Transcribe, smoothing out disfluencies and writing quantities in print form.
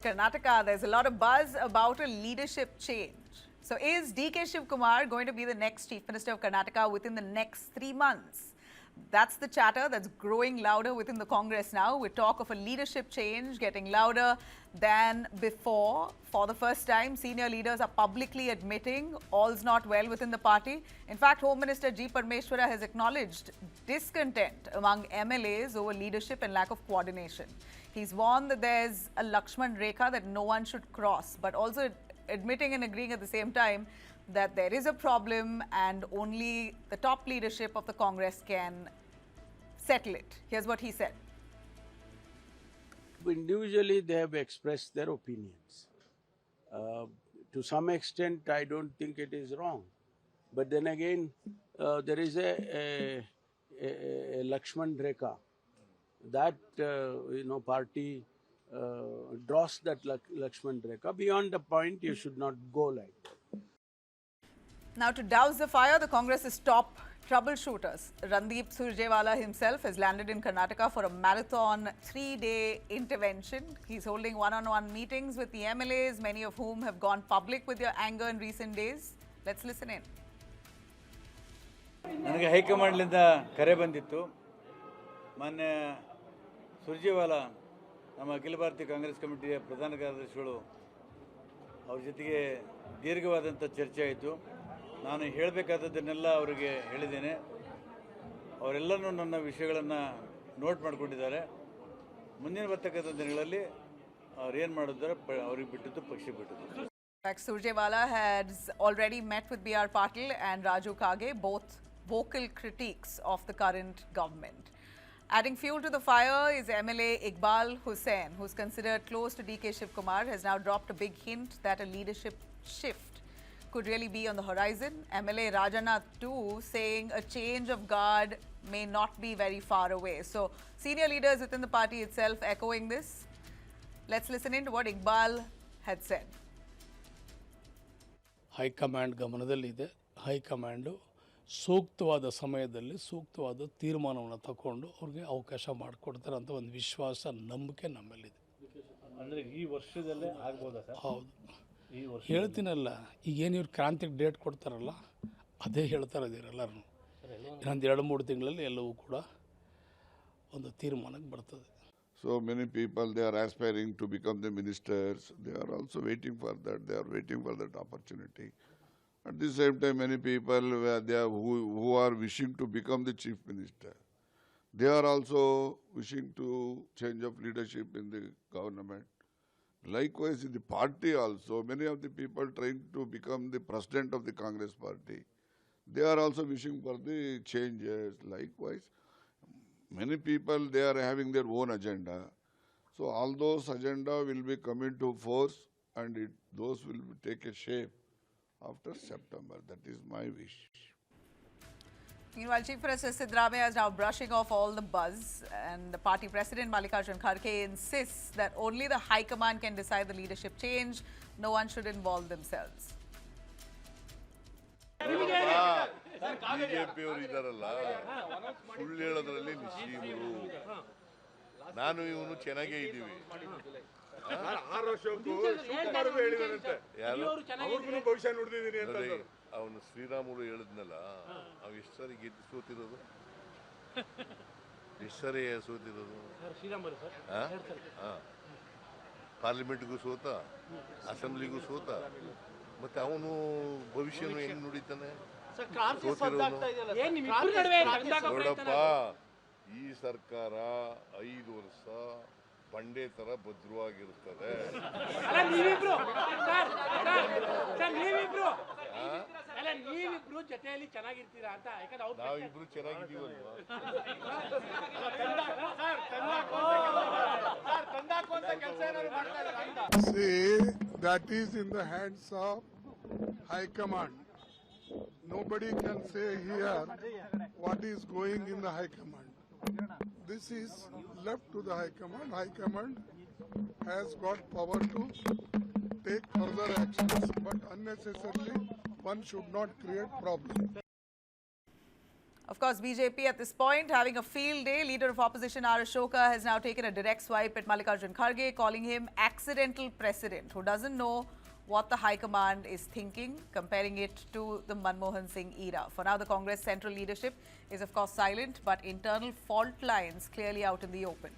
Karnataka, there's a lot of buzz about a leadership change. So is DK Shivkumar going to be the next Chief Minister of Karnataka within the next 3 months? That's the chatter that's growing louder within the Congress now, with talk of a leadership change getting louder than before. For the first time, senior leaders are publicly admitting all's not well within the party. In fact, Home Minister G. Parmeshwara has acknowledged discontent among MLAs over leadership and lack of coordination. He's warned that there's a Lakshman Rekha that no one should cross, but also admitting and agreeing at the same time that there is a problem and only the top leadership of the Congress can settle it. Here's what he said. Individually, they have expressed their opinions. To some extent, I don't think it is wrong. But then again, there is a Lakshman Rekha. That, party draws that Lakshman Rekha. Beyond the point, you should not go like that. Now, to douse the fire, the Congress's top troubleshooters, Randeep Surjewala himself, has landed in Karnataka for a marathon 3-day intervention. He's holding one-on-one meetings with the MLAs, many of whom have gone public with their anger in recent days. Let's listen in. ನನಗೆ ಹೈಕಮಾಂಡ್ಲಿಂದ ಕರೆ ಬಂದಿತ್ತು. ಮಾನ್ಯ ಸುರ್ಜೇವಾಲ ನಮ್ಮ ಅಖಿಲ ಭಾರತೀಯ ಕಾಂಗ್ರೆಸ್ ಕಮಿಟಿಯ ಪ್ರಧಾನ ಕಾರ್ಯದರ್ಶಿಗಳು ಅವ್ರ ಜೊತೆಗೆ ದೀರ್ಘವಾದಂಥ ಚರ್ಚೆ ಆಯಿತು. ನಾನು ಹೇಳಬೇಕಾದದ್ದನ್ನೆಲ್ಲ ಅವರಿಗೆ ಹೇಳಿದ್ದೇನೆ. ಅವರೆಲ್ಲನೂ ನನ್ನ ವಿಷಯಗಳನ್ನು ನೋಟ್ ಮಾಡಿಕೊಂಡಿದ್ದಾರೆ. ಮುಂದಿನ ಬರ್ತಕ್ಕಂಥ ದಿನಗಳಲ್ಲಿ ಅವ್ರು ಏನು ಮಾಡಿದ್ದಾರೆ ಅವ್ರಿಗೆ ಬಿಟ್ಟಿದ್ದು ಪಕ್ಷ ಬಿಟ್ಟಿದ್ದು. Surjewala has already met with B.R. Patil and Raju Kage, both vocal critiques of the current government. Adding fuel to the fire is MLA Iqbal Hussain, who's considered close to DK Shivkumar, has now dropped a big hint that a leadership shift could really be on the horizon. MLA Rajanath too saying a change of guard may not be very far away. So senior leaders within the party itself echoing this. Let's listen in to what Iqbal had said. High command ಗಮನದಲ್ಲಿದೆ. High command ಸೂಕ್ತವಾದ ಸಮಯದಲ್ಲಿ ಸೂಕ್ತವಾದ ತೀರ್ಮಾನವನ್ನು ತಗೊಂಡು ಅವ್ರಿಗೆ ಅವಕಾಶ ಮಾಡಿಕೊಡ್ತಾರೆ ಅಂತ ಒಂದು ವಿಶ್ವಾಸ, ನಂಬಿಕೆ ನಮ್ಮಲ್ಲಿದೆ. ಅಂದರೆ ಈ ವರ್ಷದಲ್ಲೇ ಆಗ್ಬೋದಾ ಸರ್? ಹೌದು, ಹೇಳ್ತೀನಲ್ಲ, ಈಗೇನು ಇವ್ರು ಕ್ರಾಂತಿಗೆ ಡೇಟ್ ಕೊಡ್ತಾರಲ್ಲ ಅದೇ ಹೇಳ್ತಾ ಇದ್ದೀರೆಲ್ಲರೂ. ಇನ್ನೊಂದು 2-3 ತಿಂಗಳಲ್ಲಿ ಎಲ್ಲವೂ ಕೂಡ ಒಂದು ತೀರ್ಮಾನಕ್ಕೆ ಬರ್ತದೆ. So many people, they are aspiring to become the ministers. They are also waiting for that. They are waiting for that opportunity. At the same time, many people who are wishing to become the chief minister, they are also wishing to change of leadership in the government. Likewise, in the party also, many of the people trying to become the president of the Congress party, they are also wishing for the changes. Likewise, many people, they are having their own agenda. So all those agenda will be coming to force, and those will take a shape after September. That is my wish. Meanwhile, Chief Minister Siddaramaiah is now brushing off all the buzz, and the party president Mallikarjun Kharge insists that only the High Command can decide the leadership change. No one should involve themselves. ಬಿಜೆಪಿಯವರು ಇದ್ದಾರಲ್ಲ, ಸುಳ್ಳು ಹೇಳೋದ್ರಲ್ಲಿ ನಿಶ್ಚೀಮರು. ನಾನು ಇವನು ಚೆನ್ನಾಗೇ ಇದ್ದೀವಿ. 6 ವರ್ಷಕ್ಕೂ ಹೇಳಿದಾರಂತೆ, ಅವ್ರಿಗೂ ಭವಿಷ್ಯ ನುಡಿದಿದ್ದೀನಿ ಅಂತ. ಅವನು ಶ್ರೀರಾಮುಲು ಹೇಳಿದ್ನಲ್ಲ, ಅವ್ ಎಷ್ಟು ಸಾರಿ ಗೆದ್ದು ಸೋತಿರೋದು, ಎಷ್ಟು ಸಾರಿ ಸೋತಿರೋದು. ಪಾರ್ಲಿಮೆಂಟ್ಗೂ ಸೋತ, ಅಸೆಂಬ್ಲಿಗೂ ಸೋತ, ಮತ್ತೆ ಅವನು ಭವಿಷ್ಯನು ಹೆಂಗ್ ನುಡಿತಾನೆ? ನೋಡಪ್ಪ, ಈ ಸರ್ಕಾರ 5 ವರ್ಷ ಬಂಡೆ ತರ ಭದ್ರವಾಗಿರುತ್ತದೆ. ನಾವಿಬ್ರು ಚೆನ್ನಾಗಿದ್ದೀವಲ್ವಾ? See, that is in the hands of High Command. Nobody can say here what is going in the High Command. This is left to the High Command. High Command has got power to take further actions, but unnecessarily one should not create problems. Of course, BJP at this point having a field day. Leader of opposition R. Ashoka has now taken a direct swipe at Mallikarjun Kharge, calling him accidental president who doesn't know what the High Command is thinking, comparing it to the Manmohan Singh era. For now, the Congress central leadership is of course silent, but internal fault lines clearly out in the open.